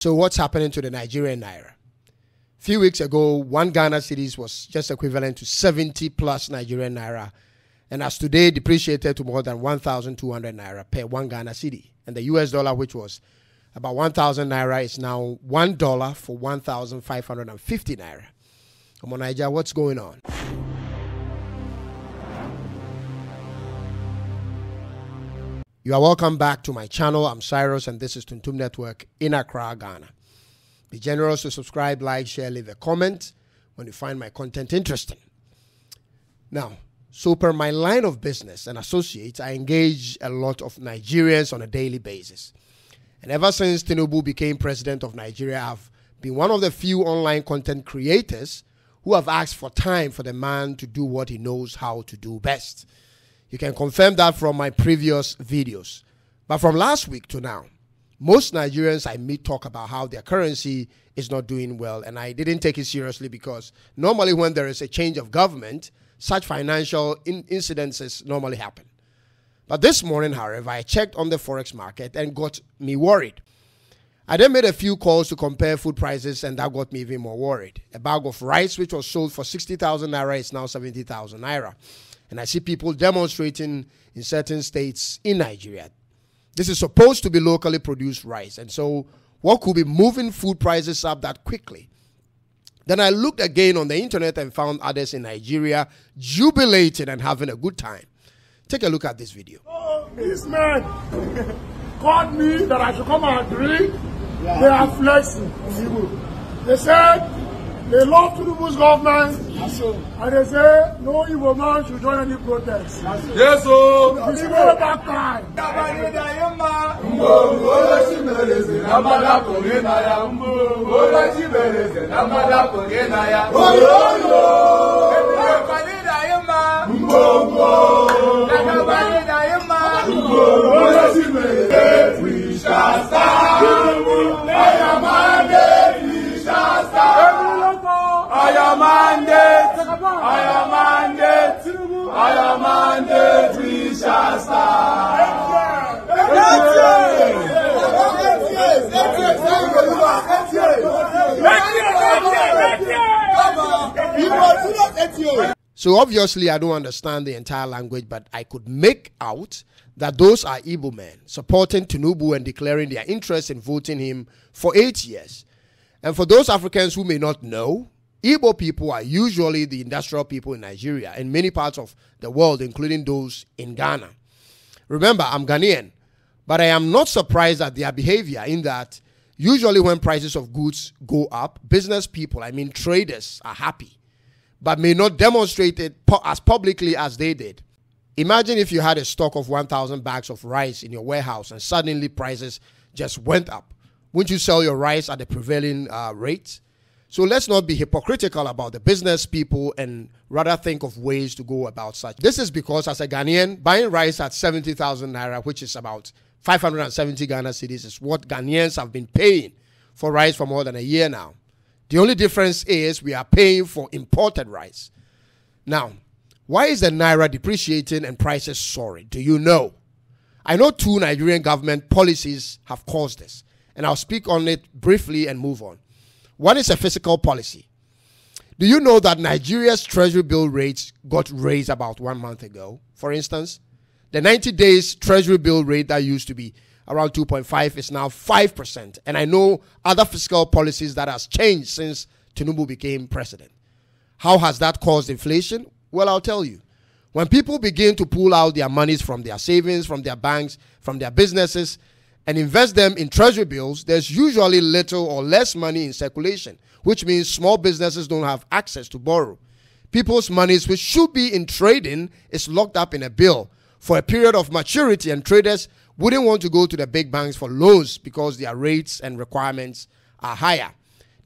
So what's happening to the Nigerian Naira? A few weeks ago, 1 Ghana cedis was just equivalent to 70 plus Nigerian Naira, and as today depreciated to more than 1,200 Naira per 1 Ghana cedi. And the US dollar, which was about 1,000 Naira, is now $1 for 1,550 Naira. Come on, Nigeria, what's going on? You are welcome back to my channel. I'm Cyrus, and this is Toontum Network in Accra, Ghana. Be generous to subscribe, like, share, leave a comment when you find my content interesting. Now, so per my line of business and associates, I engage a lot of Nigerians on a daily basis. And ever since Tinubu became president of Nigeria, I've been one of the few online content creators who have asked for time for the man to do what he knows how to do best. You can confirm that from my previous videos. But from last week to now, most Nigerians I meet talk about how their currency is not doing well, and I didn't take it seriously because normally when there is a change of government, such financial incidences normally happen. But this morning, however, I checked on the forex market and got me worried. I then made a few calls to compare food prices, and that got me even more worried. A bag of rice, which was sold for 60,000 Naira, is now 70,000 Naira. And I see people demonstrating in certain states in Nigeria. This is supposed to be locally produced rice. And so what could be moving food prices up that quickly? Then I looked again on the internet and found others in Nigeria jubilating and having a good time. Take a look at this video. Oh, this man called me that I should come and drink. Yeah. They are flexing. They said they love Tinubu's government, and they say no Igbo man should join any protest. Yes, sir. It's no back time. We shall stand. I am mandate, we shall stand. So obviously I don't understand the entire language, but I could make out that those are Igbo men supporting Tinubu and declaring their interest in voting him for 8 years. And for those Africans who may not know, Igbo people are usually the industrial people in Nigeria and many parts of the world, including those in Ghana. Remember, I'm Ghanaian, but I am not surprised at their behavior in that usually when prices of goods go up, business people, I mean traders, are happy, but may not demonstrate it as publicly as they did. Imagine if you had a stock of 1,000 bags of rice in your warehouse and suddenly prices just went up. Wouldn't you sell your rice at the prevailing rate? So let's not be hypocritical about the business people and rather think of ways to go about such. This is because as a Ghanaian, buying rice at 70,000 Naira, which is about 570 Ghana cedis, is what Ghanaians have been paying for rice for more than a year now. The only difference is we are paying for imported rice. Now, why is the Naira depreciating and prices soaring? Do you know? I know 2 Nigerian government policies have caused this, and I'll speak on it briefly and move on. One is a fiscal policy. Do you know that Nigeria's treasury bill rates got raised about 1 month ago? For instance, the 90 days treasury bill rate that used to be around 2.5 is now 5%. And I know other fiscal policies that has changed since Tinubu became president. How has that caused inflation? Well, I'll tell you. When people begin to pull out their monies from their savings, from their banks, from their businesses, and invest them in treasury bills, there's usually little or less money in circulation, which means small businesses don't have access to borrow. People's monies, which should be in trading, is locked up in a bill for a period of maturity, and traders wouldn't want to go to the big banks for loans because their rates and requirements are higher.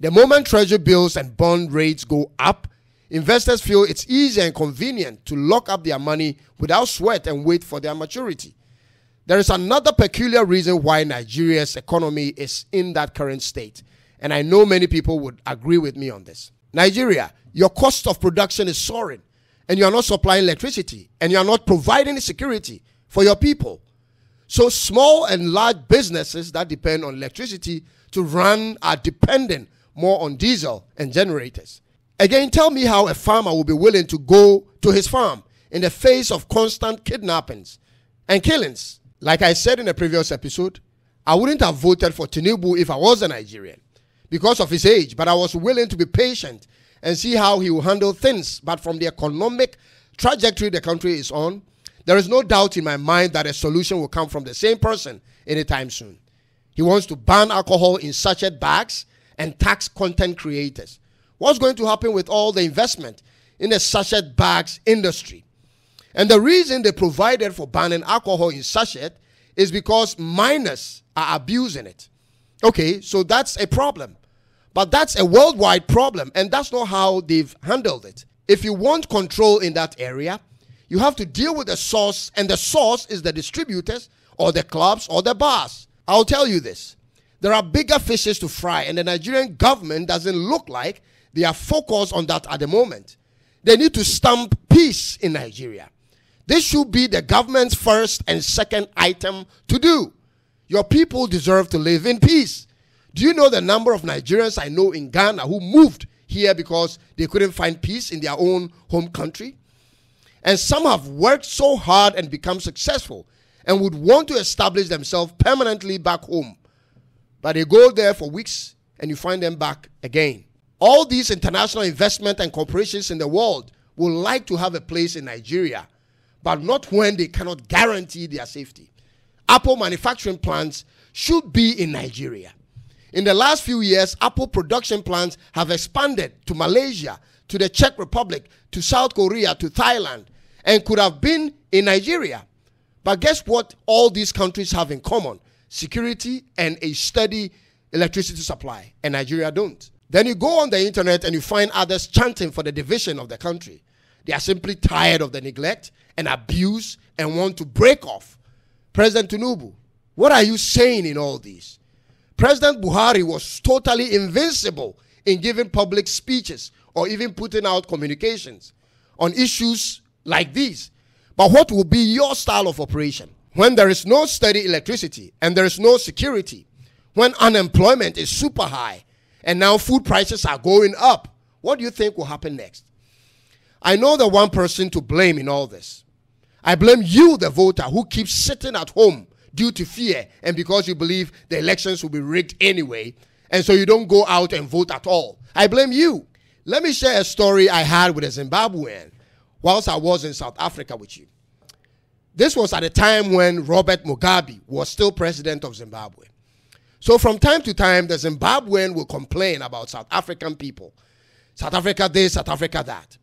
The moment treasury bills and bond rates go up, investors feel it's easy and convenient to lock up their money without sweat and wait for their maturity. There is another peculiar reason why Nigeria's economy is in that current state, and I know many people would agree with me on this. Nigeria, your cost of production is soaring, and you are not supplying electricity, and you are not providing security for your people. So small and large businesses that depend on electricity to run are dependent more on diesel and generators. Again, tell me how a farmer will be willing to go to his farm in the face of constant kidnappings and killings. Like I said in a previous episode, I wouldn't have voted for Tinubu if I was a Nigerian because of his age, but I was willing to be patient and see how he will handle things. But from the economic trajectory the country is on, there is no doubt in my mind that a solution will come from the same person anytime soon. He wants to ban alcohol in sachet bags and tax content creators. What's going to happen with all the investment in the sachet bags industry? And the reason they provided for banning alcohol in sachet is because minors are abusing it. Okay, so that's a problem. But that's a worldwide problem, and that's not how they've handled it. If you want control in that area, you have to deal with the source, and the source is the distributors or the clubs or the bars. I'll tell you this. There are bigger fishes to fry, and the Nigerian government doesn't look like they are focused on that at the moment. They need to stamp peace in Nigeria. This should be the government's first and second item to do. Your people deserve to live in peace. Do you know the number of Nigerians I know in Ghana who moved here because they couldn't find peace in their own home country? And some have worked so hard and become successful and would want to establish themselves permanently back home. But they go there for weeks and you find them back again. All these international investment and corporations in the world would like to have a place in Nigeria, but not when they cannot guarantee their safety. Apple manufacturing plants should be in Nigeria. In the last few years, Apple production plants have expanded to Malaysia, to the Czech Republic, to South Korea, to Thailand, and could have been in Nigeria. But guess what all these countries have in common? Security and a steady electricity supply, and Nigeria don't. Then you go on the internet and you find others chanting for the division of the country. They are simply tired of the neglect and abuse and want to break off. President Tinubu, what are you saying in all this? President Buhari was totally invincible in giving public speeches or even putting out communications on issues like these. But what will be your style of operation? When there is no steady electricity and there is no security, when unemployment is super high and now food prices are going up, what do you think will happen next? I know the one person to blame in all this. I blame you, the voter, who keeps sitting at home due to fear and because you believe the elections will be rigged anyway, and so you don't go out and vote at all. I blame you. Let me share a story I had with a Zimbabwean whilst I was in South Africa with you. This was at a time when Robert Mugabe was still president of Zimbabwe. So from time to time, the Zimbabwean will complain about South African people. South Africa this, South Africa that.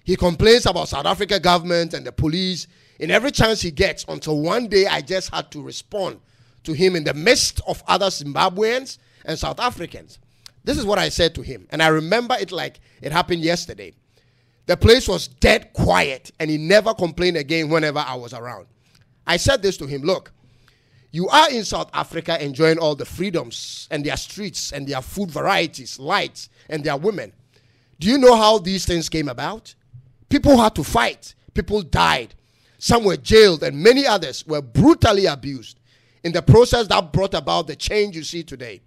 He complains about South Africa government and the police in every chance he gets, until one day I just had to respond to him in the midst of other Zimbabweans and South Africans. This is what I said to him, and I remember it like it happened yesterday. The place was dead quiet, and he never complained again whenever I was around. I said this to him, look, you are in South Africa enjoying all the freedoms and their streets and their food varieties, lights, and their women. Do you know how these things came about? People had to fight. People died. Some were jailed, and many others were brutally abused in the process that brought about the change you see today.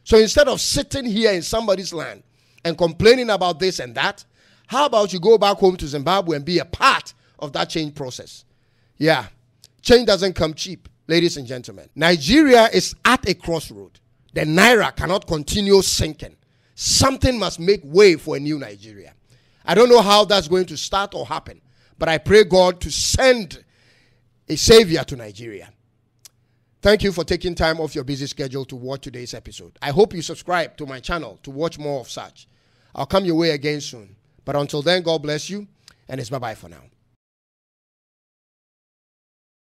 So instead of sitting here in somebody's land and complaining about this and that, how about you go back home to Zimbabwe and be a part of that change process? Yeah, change doesn't come cheap, ladies and gentlemen. Nigeria is at a crossroad. The Naira cannot continue sinking. Something must make way for a new Nigeria. I don't know how that's going to start or happen, but I pray God to send a savior to Nigeria. Thank you for taking time off your busy schedule to watch today's episode. I hope you subscribe to my channel to watch more of such. I'll come your way again soon. But until then, God bless you, and it's bye-bye for now.